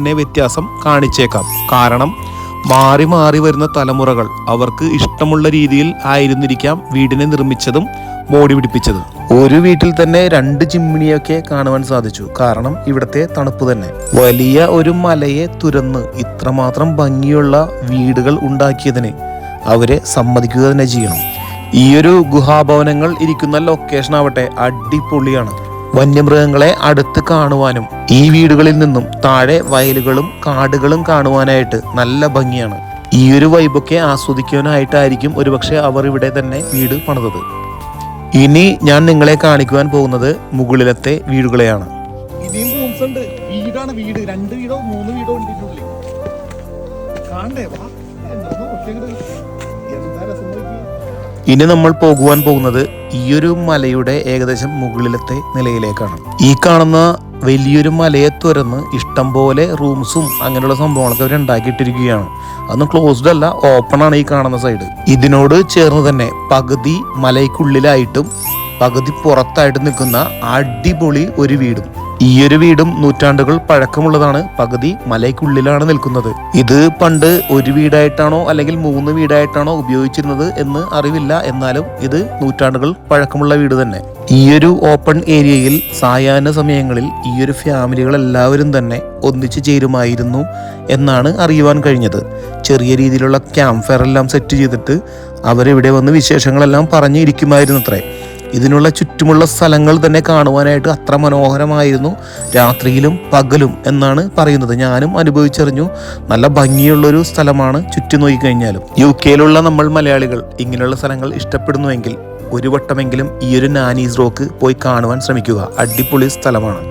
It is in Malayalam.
തന്നെ വ്യത്യാസം കാണിച്ചേക്കാം. കാരണം മാറി മാറി വരുന്ന തലമുറകൾ അവർക്ക് ഇഷ്ടമുള്ള രീതിയിൽ ആയിരുന്നിരിക്കാം വീടിനെ നിർമ്മിച്ചതും മോടി പിടിപ്പിച്ചതും. ഒരു വീട്ടിൽ തന്നെ 2 ചിമ്മിണിയൊക്കെ കാണുവാൻ സാധിച്ചു. കാരണം ഇവിടുത്തെ തണുപ്പ് തന്നെ. വലിയ ഒരു മലയെ തുരന്ന് ഇത്രമാത്രം ഭംഗിയുള്ള വീടുകൾ ഉണ്ടാക്കിയതിന് അവരെ സമ്മതിക്കുക തന്നെ ചെയ്യണം. ഈ ഒരു ഗുഹാഭവനങ്ങൾ ഇരിക്കുന്ന ലൊക്കേഷൻ ആവട്ടെ അടിപൊളിയാണ്. വന്യമൃഗങ്ങളെ അടുത്ത് കാണുവാനും ഈ വീടുകളിൽ നിന്നും താഴെ വയലുകളും കാടുകളും കാണുവാനായിട്ട് നല്ല ഭംഗിയാണ്. ഈ ഒരു വൈബൊക്കെ ആസ്വദിക്കാനായിട്ടായിരിക്കും ഒരുപക്ഷെ അവർ ഇവിടെ തന്നെ വീട് പണിതത്. ഇനി ഞാൻ നിങ്ങളെ കാണിക്കുവാൻ പോകുന്നത് മുകളിലത്തെ വീടുകളെയാണ്. ഇനിയും റൂംസ് ഉണ്ട്. വീടാണ് വീട്. 2 വീടോ 3 വീടോ ഉണ്ട് ഇതിനുള്ളിൽ. കാണണ്ടേ? വാ. ഇനി നമ്മൾ പോകുന്നത് ഈ ഒരു മലയുടെ ഏകദേശം മുകളിലത്തെ നിലയിലേക്കാണ്. ഈ കാണുന്ന വലിയൊരു മലയെ തുറന്ന് ഇഷ്ടം പോലെ റൂംസും അങ്ങനെയുള്ള സംഭവങ്ങളൊക്കെ അവർ ഉണ്ടാക്കിയിട്ടിരിക്കുകയാണ്. അതൊന്നും ക്ലോസ്ഡ് അല്ല, ഓപ്പൺ ആണ് ഈ കാണുന്ന സൈഡ്. ഇതിനോട് ചേർന്ന് തന്നെ പകുതി മലയ്ക്കുള്ളിലായിട്ടും പകുതി പുറത്തായിട്ട് നിൽക്കുന്ന അടിപൊളി ഒരു വീടും. ഈ ഒരു വീടും നൂറ്റാണ്ടുകൾ പഴക്കമുള്ളതാണ്. പകുതി മലയ്ക്കുള്ളിലാണ് നിൽക്കുന്നത്. ഇത് പണ്ട് ഒരു വീടായിട്ടാണോ അല്ലെങ്കിൽ 3 വീടായിട്ടാണോ ഉപയോഗിച്ചിരുന്നത് എന്ന് അറിവില്ല. എന്നാലും ഇത് നൂറ്റാണ്ടുകൾ പഴക്കമുള്ള വീട് തന്നെ. ഈ ഒരു ഓപ്പൺ ഏരിയയിൽ സായാഹ്ന സമയങ്ങളിൽ ഈ ഒരു ഫാമിലികൾ എല്ലാവരും തന്നെ ഒന്നിച്ചു ചേരുമായിരുന്നു എന്നാണ് അറിയുവാൻ കഴിഞ്ഞത്. ചെറിയ രീതിയിലുള്ള ക്യാമ്പ് ഫയർ എല്ലാം സെറ്റ് ചെയ്തിട്ട് അവരിവിടെ വന്ന് വിശേഷങ്ങളെല്ലാം പറഞ്ഞിരിക്കുമായിരുന്നു അത്രേ. ഇതിനുള്ള ചുറ്റുമുള്ള സ്ഥലങ്ങൾ തന്നെ കാണുവാനായിട്ട് അത്ര മനോഹരമായിരുന്നു രാത്രിയിലും പകലും എന്നാണ് പറയുന്നത്. ഞാനും അനുഭവിച്ചറിഞ്ഞു. നല്ല ഭംഗിയുള്ളൊരു സ്ഥലമാണ് ചുറ്റും നോക്കിക്കഴിഞ്ഞാലും. UK നമ്മൾ മലയാളികൾ ഇങ്ങനെയുള്ള സ്ഥലങ്ങൾ ഇഷ്ടപ്പെടുന്നുവെങ്കിൽ ഒരു വട്ടമെങ്കിലും ഈ ഒരു നാനീസ് റോക്ക് പോയി കാണുവാൻ ശ്രമിക്കുക. അടിപൊളി സ്ഥലമാണ്.